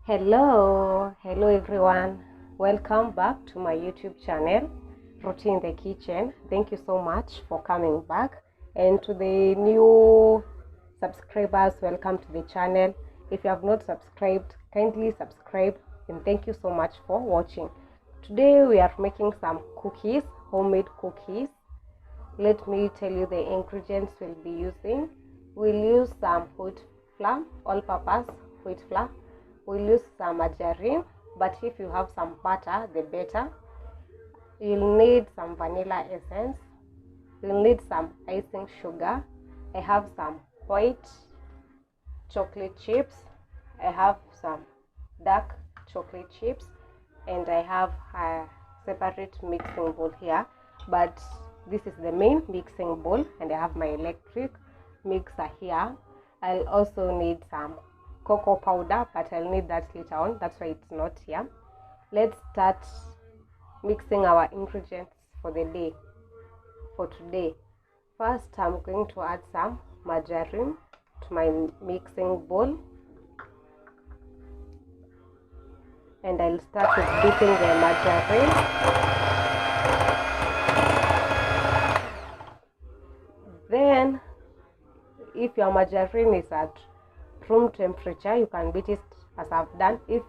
Hello everyone. Welcome back to my YouTube channel, Roti in the Kitchen. Thank you so much for coming back. And to the new subscribers, welcome to the channel. If you have not subscribed, kindly subscribe, and thank you so much for watching. Today we are making some cookies, homemade cookies. Let me tell you the ingredients we'll be using. We'll use some wheat flour, all-purpose wheat flour. We'll use some margarine, but if you have some butter, the better. You'll need some vanilla essence. You'll need some icing sugar. I have some white chocolate chips. I have some dark chocolate chips, and I have a separate mixing bowl here, but this is the main mixing bowl, and I have my electric mixer here. I'll also need some cocoa powder, but I'll need that later on, that's why it's not here. Let's start mixing our ingredients for today. First, I'm going to add some margarine to my mixing bowl, and I'll start with dipping the margarine. Then, if your margarine is at room temperature, you can beat it as I've done. If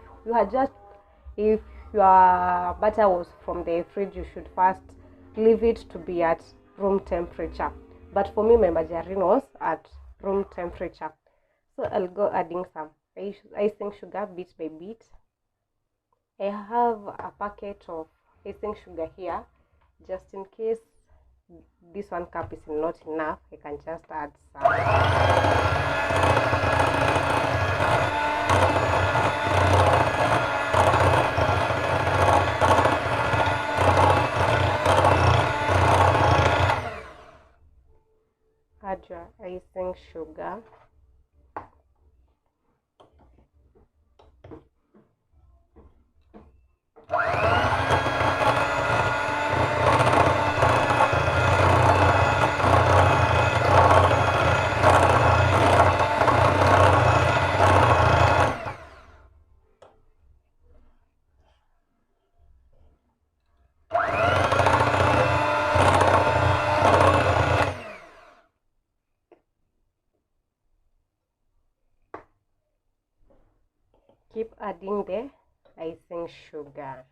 your butter was from the fridge, you should first leave it to be at room temperature. But for me, my margarine was at room temperature. So I'll go adding some icing sugar bit by bit. I have a packet of icing sugar here, just in case this 1 cup is not enough. I can just add some. Add your icing sugar. Keep adding the icing sugar.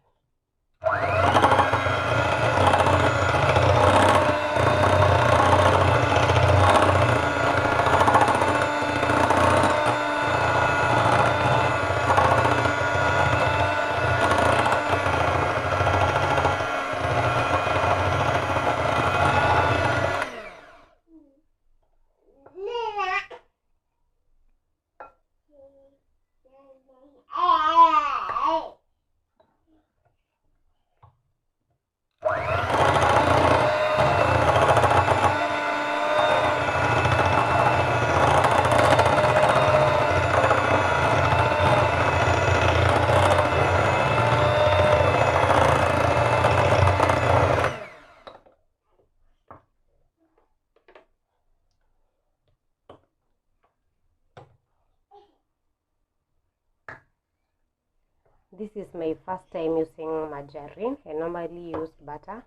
This is my first time using margarine. I normally use butter.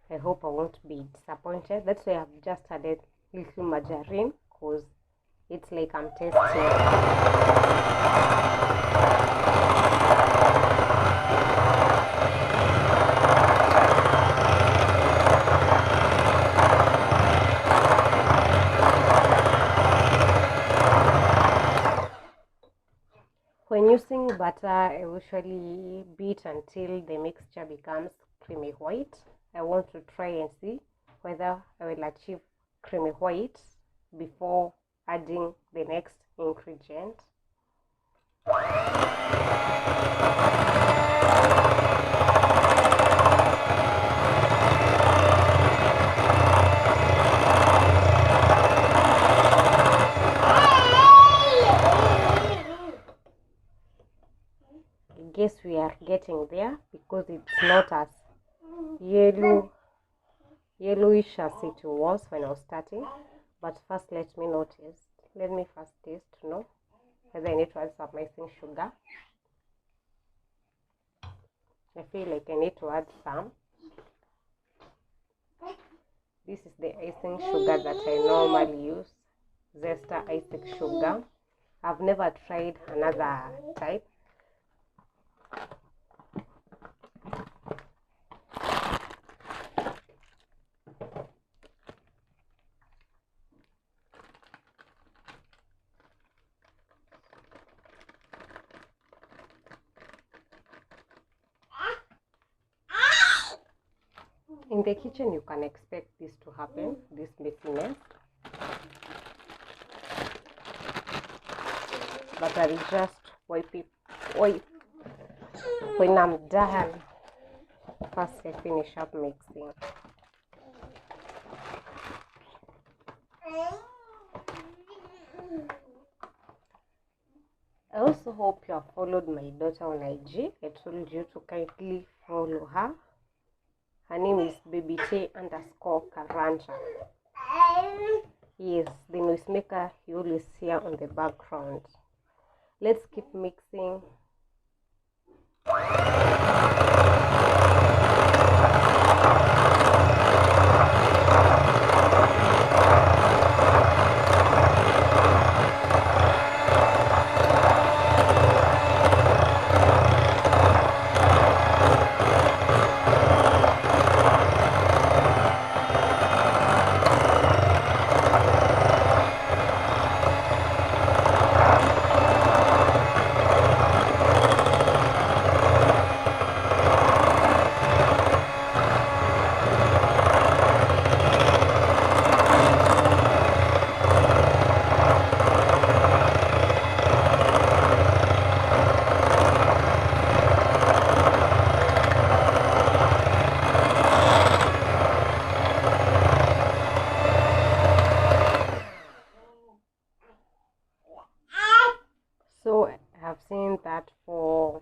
I hope I won't be disappointed. That's why I've just added little margarine, because it's like I'm tasting. When using butter, I usually beat until the mixture becomes creamy white. I want to try and see whether I will achieve creamy white before adding the next ingredient. Guess we are getting there, because it's not as yellowish as it was when I was starting. But first, let me first taste to know whether I need to add some icing sugar. I feel like I need to add some. This is the icing sugar that I normally use, Zesta icing sugar. I've never tried another type. In the kitchen, you can expect this to happen, this messiness. But I'll just wipe it when I'm done. First, I finish up mixing. I also hope you have followed my daughter on IG. I told you to kindly follow her. Her name is babyt_karanja. Yes, the noisemaker you always hear on the background. Let's keep mixing. So I have seen that for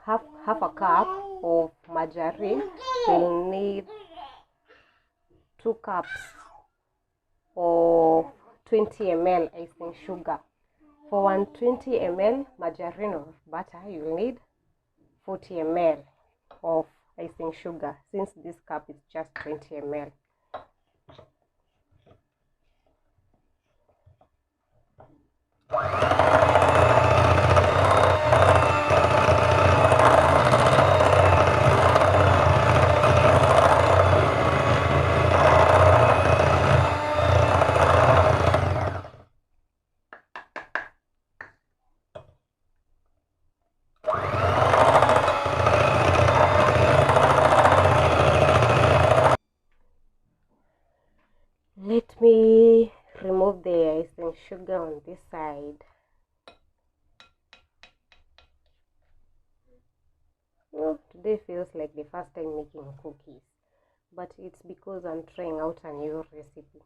half a cup of margarine, we'll need 2 cups of 20 ml icing sugar. For 120 ml margarine or butter, you'll need 40 ml of icing sugar, since this cup is just 20 ml. Let me remove the icing sugar on this side. Today feels like the first time making cookies, but it's because I'm trying out a new recipe.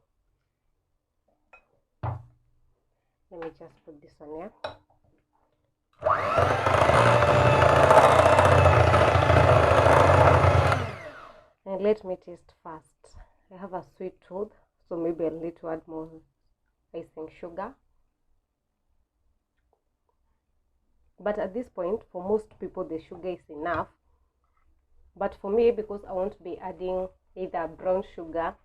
Let me just put this on here. And let me taste first. I have a sweet tooth, so maybe I'll need to add more icing sugar. But at this point, for most people, the sugar is enough. But for me, because I want to be adding either brown sugar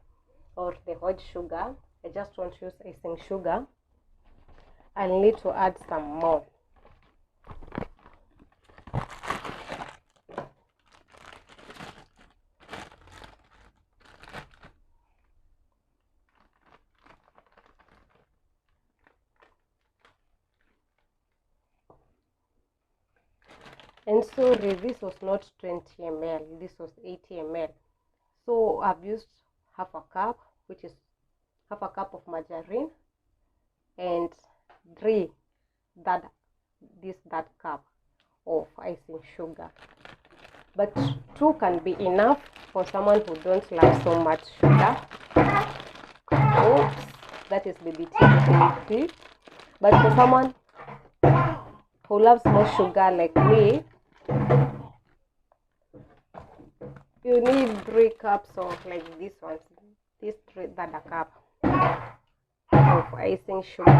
or the white sugar, I just want to use icing sugar, I'll need to add some more. And sorry, this was not 20 ml, this was 80 ml. So I've used half a cup, which is half a cup of margarine, and that cup of icing sugar. But 2 can be enough for someone who don't like so much sugar. Oops, that is baby tea. But for someone who loves more sugar like me, you need 3 cups of like this one, this 3/4 cup of icing sugar.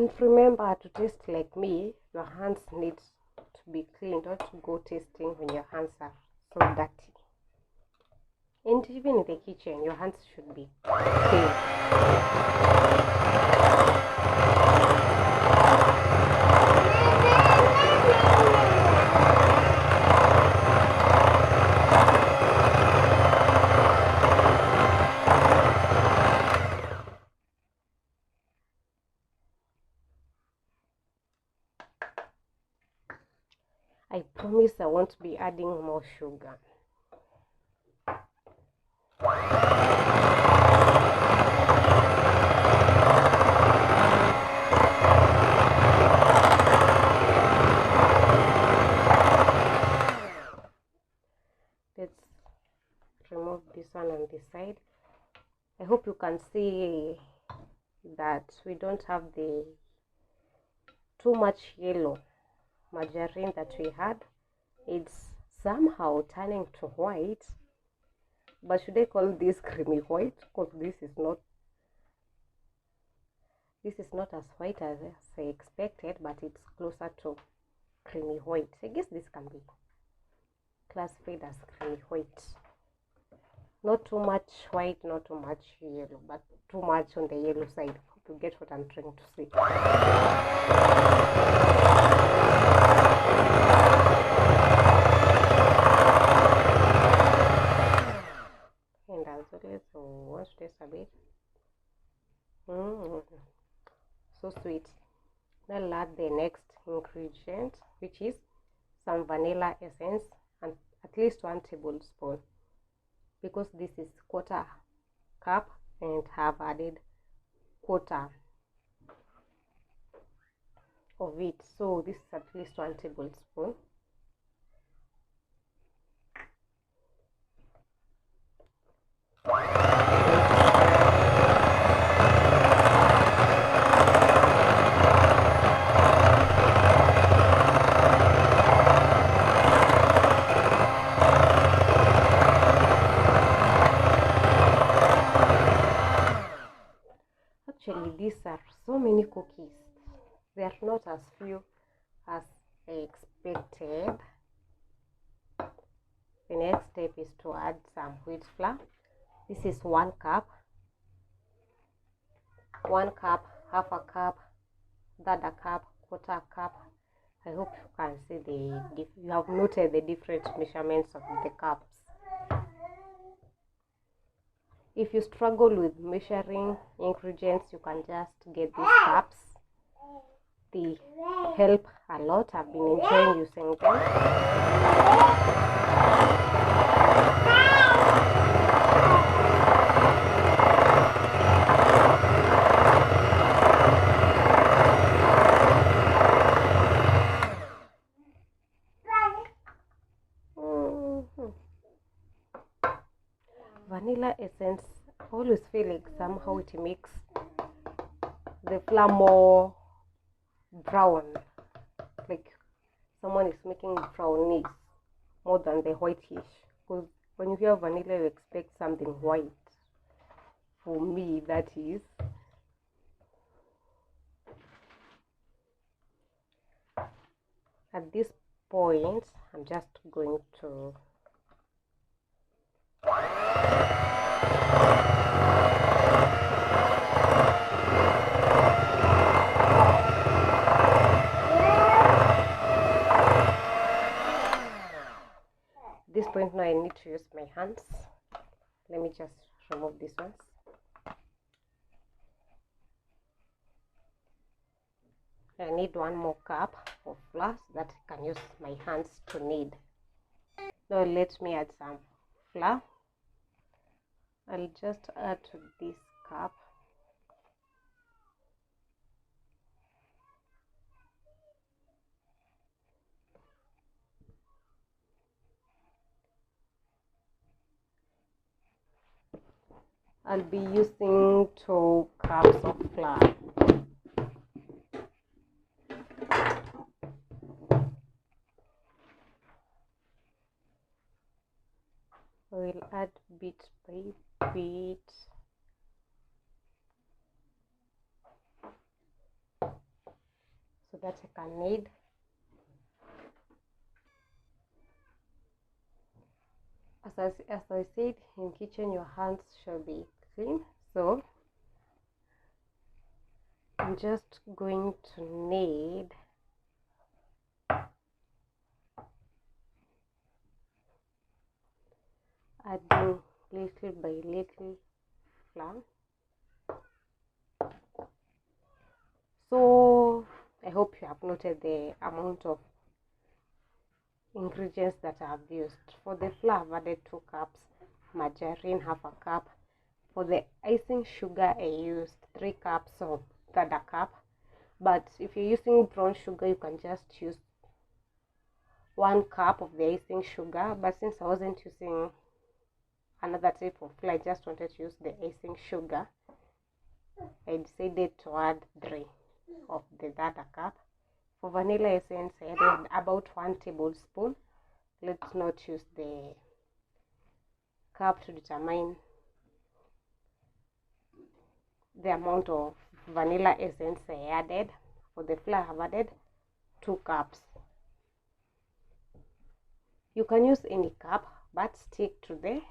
And remember to taste like me, your hands need to be clean. Don't go tasting when your hands are so dirty. And even in the kitchen, your hands should be clean. I promise I won't be adding more sugar. Let's remove this one on this side. I hope you can see that we don't have the too much yellow margarine that we had. It's somehow turning to white, but should I call this creamy white? Because this is not as white as I expected, but it's closer to creamy white. I guess this can be classified as creamy white. Not too much white, not too much yellow, but too much on the yellow side. Hope you get what I'm trying to say. And as always, so wash this a bit. So sweet. Now I'll add the next ingredient, which is some vanilla essence, and at least 1 tablespoon, because this is 1/4 cup and have added 1/4 of it, so this is at least 1 tablespoon. Actually, these are so many cookies. They are not as few as I expected. The next step is to add some wheat flour. This is 1 cup, 1 cup, half a cup, third a cup, 1/4 cup. I hope you can see you have noted the different measurements of the cups. If you struggle with measuring ingredients, you can just get these cups. They help a lot. I've been enjoying using them. Vanilla essence, I always feel like somehow it makes the flour more brown, like someone is making brownies more than the whitish, because when you hear vanilla you expect something white. For me, that is. At this point, I'm just going to this point now I need to use my hands. Let me just remove these ones. I need 1 more cup of flour so that I can use my hands to knead. Now let me add some flour. I'll just add to this cup I'll be using 2 cups of flour. We'll add bit by bit. that I can knead. As I said, in kitchen your hands should be clean, so I'm just going to knead adding little by little flour. So I hope you have noted the amount of ingredients that I have used. For the flour, I've added 2 cups, margarine half a cup. For the icing sugar, I used 3 cups, so 1/3 cup. But if you're using brown sugar, you can just use 1 cup of the icing sugar. But since I wasn't using another type of flour, I just wanted to use the icing sugar, I decided to add 3 of the 1/3 cup. For vanilla essence, I added about 1 tablespoon. Let's not use the cup to determine the amount of vanilla essence I added. For the flour, I've added 2 cups. You can use any cup, but stick to the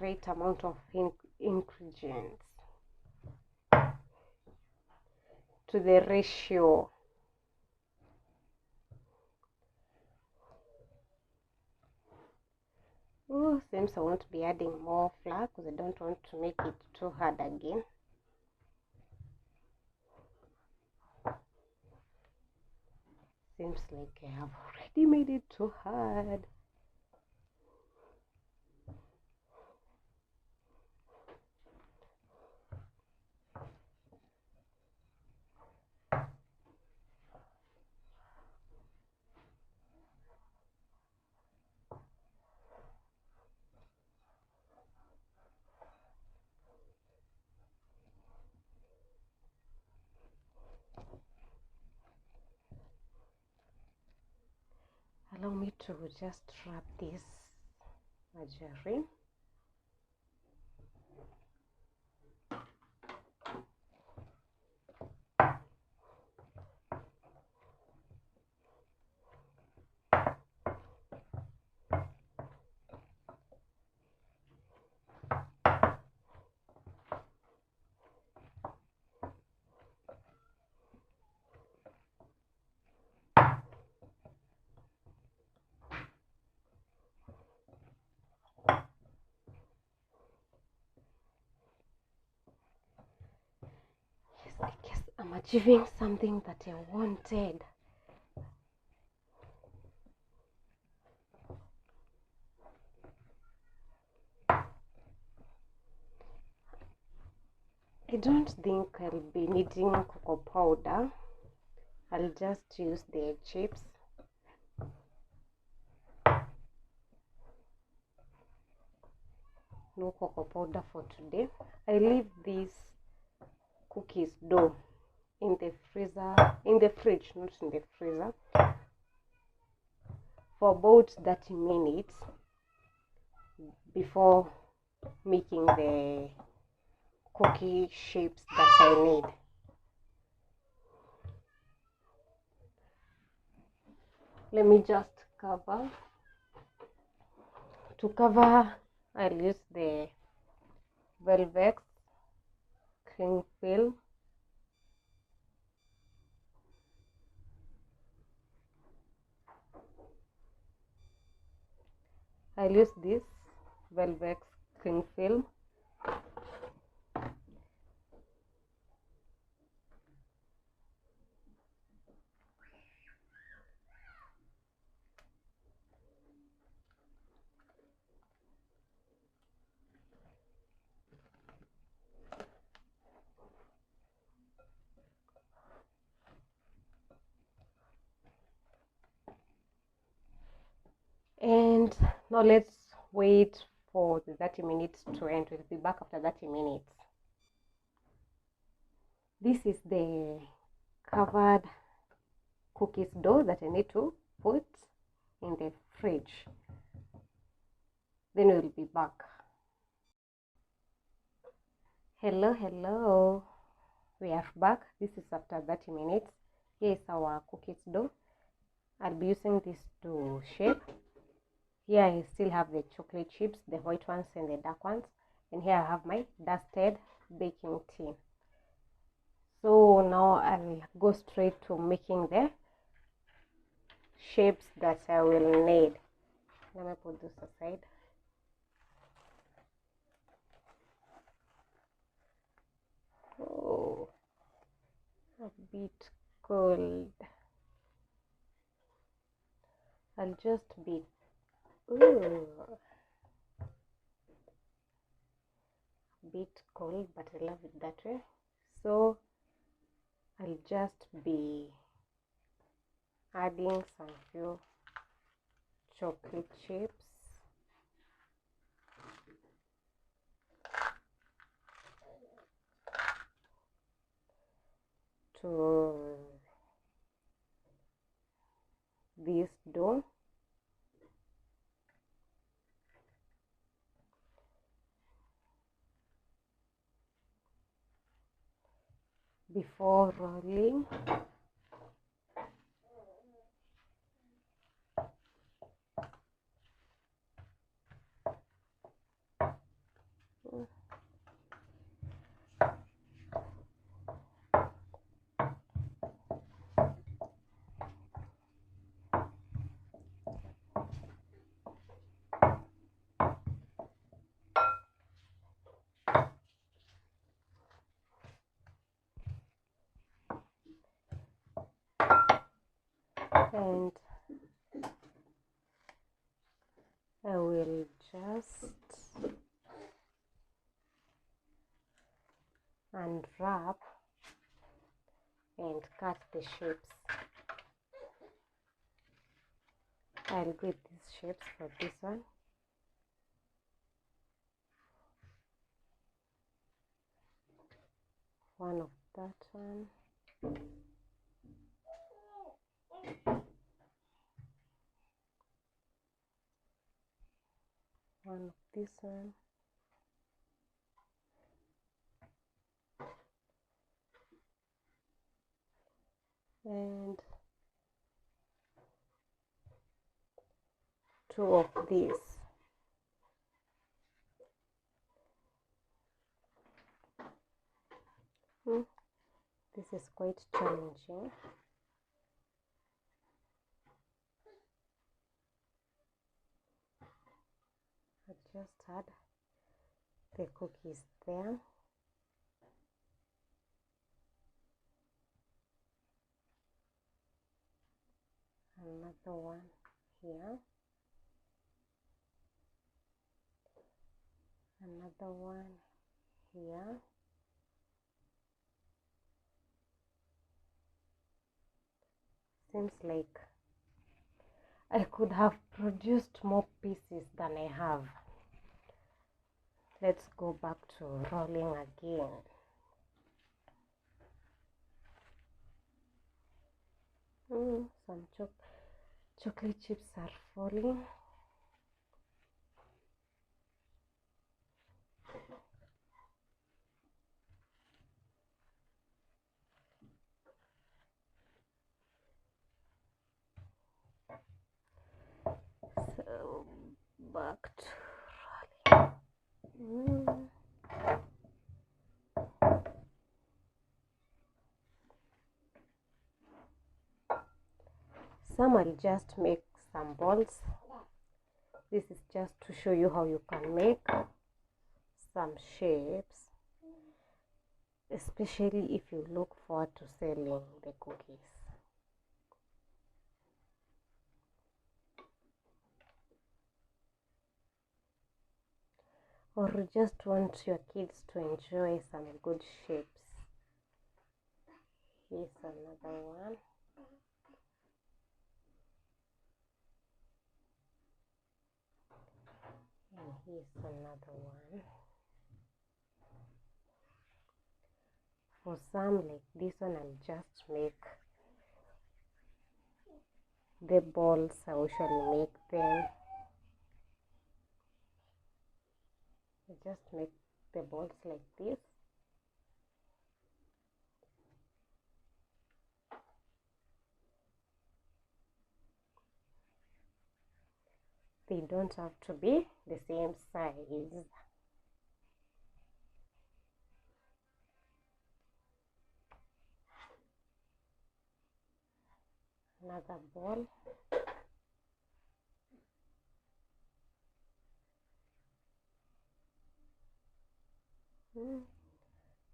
right amount of ingredients, to the ratio. Oh, seems I want to be adding more flour because I don't want to make it too hard again. Seems like I have already made it too hard. Allow me to just wrap this margarine. I guess I'm achieving something that I wanted. I don't think I'll be needing cocoa powder. I'll just use the chips. No cocoa powder for today. I leave this cookies dough in the fridge, not in the freezer, for about 30 minutes before making the cookie shapes that I need. Let me just cover. To cover, I'll use the Velvex cling film. I'll use this Velvex cling film. And now let's wait for the 30 minutes to end. We'll be back after 30 minutes. This is the covered cookies dough that I need to put in the fridge. Then we'll be back. Hello. We are back. This is after 30 minutes. Here is our cookies dough. I'll be using this to shape. Here I still have the chocolate chips, the white ones and the dark ones. And here I have my dusted baking tin. So now I'll go straight to making the shapes that I will need. Let me put this aside. Oh, a bit cold. I'll just be a bit cold, but I love it that way. So I'll just be adding some few chocolate chips. To this dough. Before rolling, and I will just unwrap and cut the shapes. I'll get these shapes for this one. One of that one. One of this one. And two of these. This is quite challenging. I just add the cookies there. Another one here. Another one here. Seems like I could have produced more pieces than I have. Let's go back to rolling again. Some chocolate chips are falling. So back to rolling. Some I'll just make some balls. This is just to show you how you can make some shapes, especially if you look forward to selling the cookies. Or you just want your kids to enjoy some good shapes. Here's another one. And here's another one. For some like this one, I'll just make the balls. I usually make them. I just make the balls like this. They don't have to be the same size. Another ball.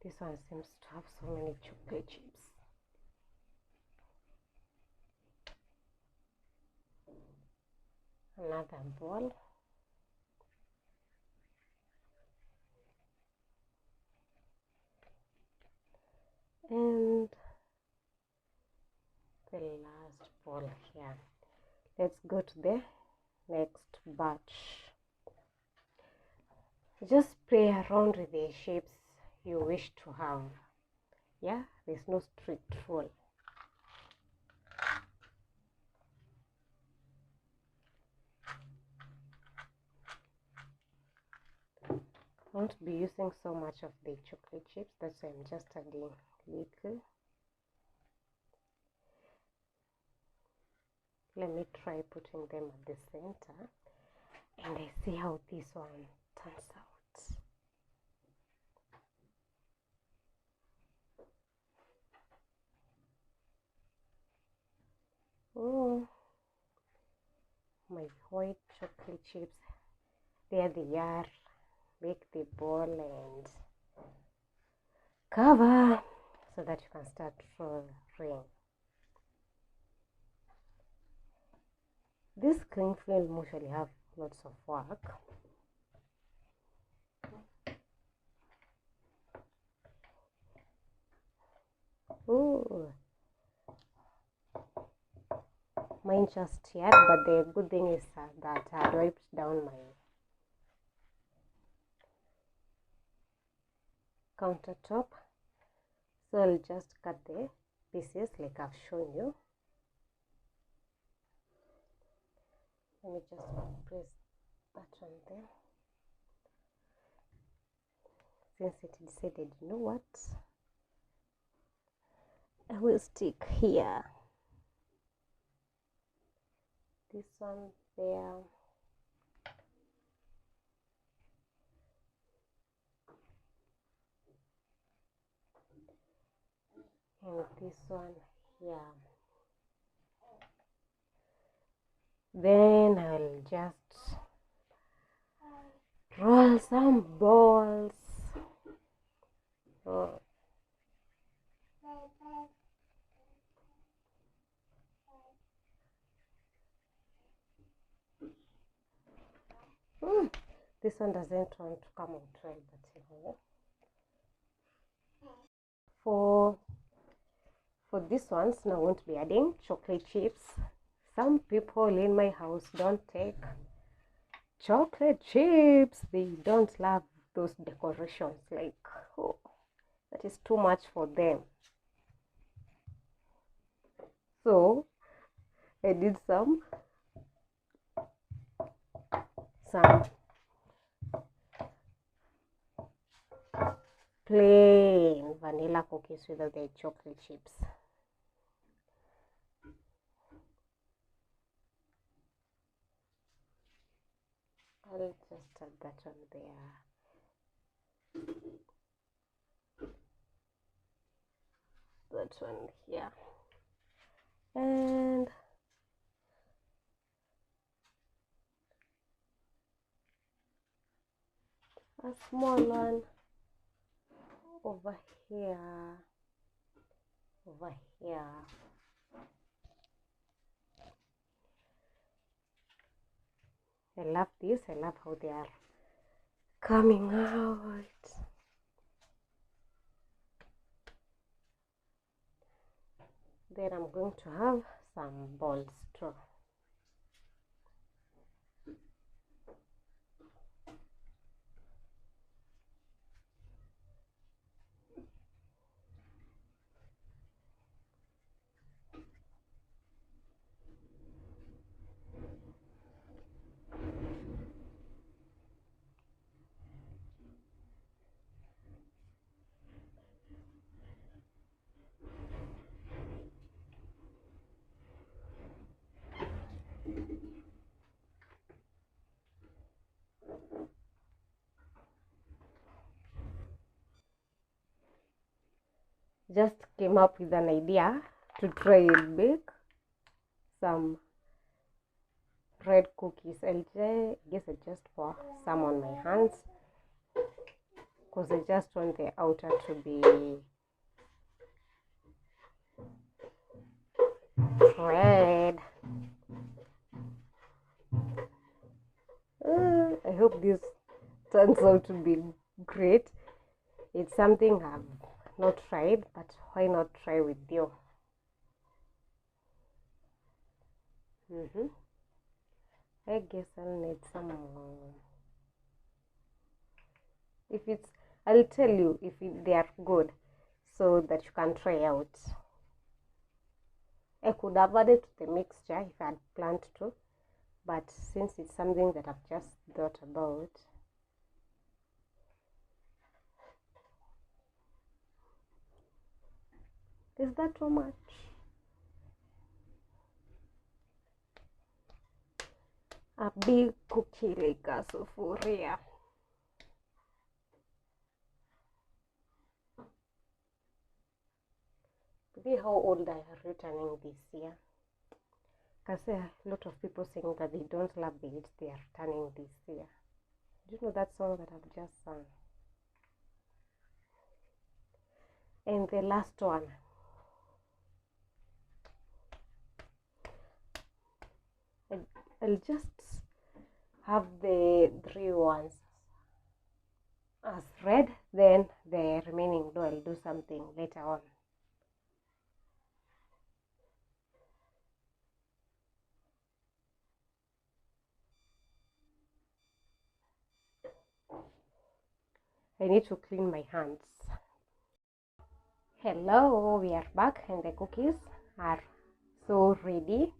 This one seems to have so many chocolate chips. Another ball. And the last ball here. Let's go to the next batch. Just play around with the shapes you wish to have. Yeah, there's no strict rule. I won't be using so much of the chocolate chips, that's why I'm just adding little. Let me try putting them at the center and I see how this one turns out. Oh, my white chocolate chips, there they are. Make the ball and cover so that you can start drawing. This cling film usually have lots of work. Ooh, mine just yet, but the good thing is that I wiped down my countertop, so I'll just cut the pieces like I've shown you. Let me just press that one there. Since it decided, you know what, I will stick here. This one there. And this one here. Then I'll just roll some balls. Oh. This one doesn't want to come out well, but anyway. For these ones, now I won't be adding chocolate chips. Some people in my house don't take chocolate chips. They don't love those decorations. Like, oh, that is too much for them. So I did some plain vanilla cookies without the chocolate chips. I'll just add that one there. That one here. And a small one over here. Over here. I love this. I love how they are coming out. Then I'm going to have some balls too. just came up with an idea to try and bake some bread cookies. I guess I just pour some on my hands because I just want the outer to be red. I hope this turns out to be great. It's something I've not tried, but why not try with you? I guess I'll need some more. I'll tell you if they are good so that you can try out. I could have added to the mixture if I had planned to, but since it's something that I've just thought about, is that too much? A big cookie like a sufuria. Maybe how old I are returning this year? Because a lot of people saying that they don't love it, they are returning this year. Do you know that song that I've just sung? And the last one. I'll just have the 3 ones as red, then the remaining I'll do something later on. I need to clean my hands. Hello, we are back and the cookies are so ready.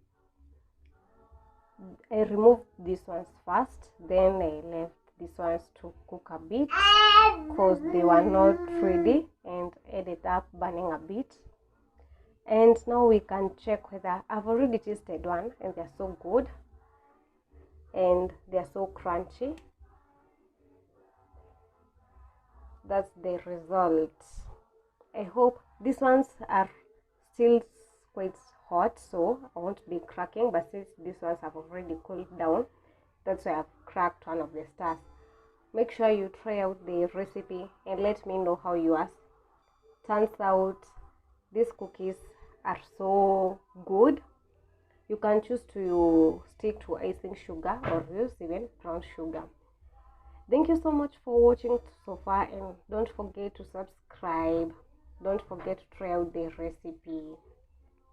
I removed these ones first, then I left these ones to cook a bit because they were not ready and ended up burning a bit. And now we can check whether I've already tasted one and they're so good and they're so crunchy. That's the result. I hope these ones are still quite hot, so I won't be cracking, but since these ones have already cooled down, that's why I've cracked one of the stars. Make sure you try out the recipe and let me know how yours turns out. These cookies are so good. You can choose to stick to icing sugar or use even brown sugar. Thank you so much for watching so far, and don't forget to subscribe. Don't forget to try out the recipe,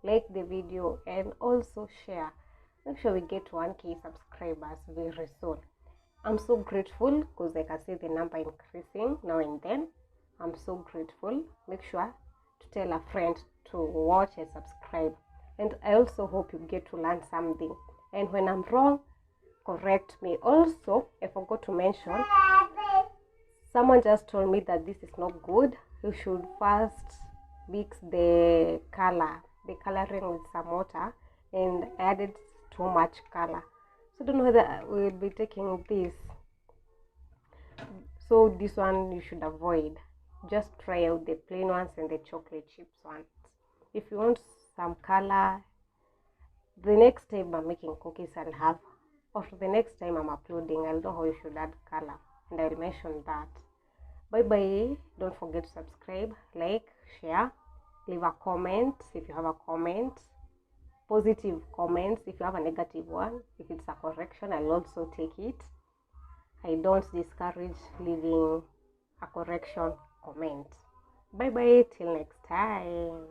like the video, and also share. Make sure we get to 1K subscribers very soon. I'm so grateful because I can see the number increasing now and then. I'm so grateful. Make sure to tell a friend to watch and subscribe. And I also hope you get to learn something. And when I'm wrong, correct me. Also, I forgot to mention, someone just told me that this is not good. You should first mix the coloring with some water, and added too much color. So I don't know whether we'll be taking this. So this one you should avoid. Just try out the plain ones and the chocolate chips ones. If you want some color, the next time I'm making cookies I'll have, or the next time I'm uploading, I'll know how you should add color and I'll mention that. Bye bye. Don't forget to subscribe, like, share, leave a comment if you have a comment, positive comments. If you have a negative one, if it's a correction, I'll also take it. I don't discourage leaving a correction comment. Bye bye till next time.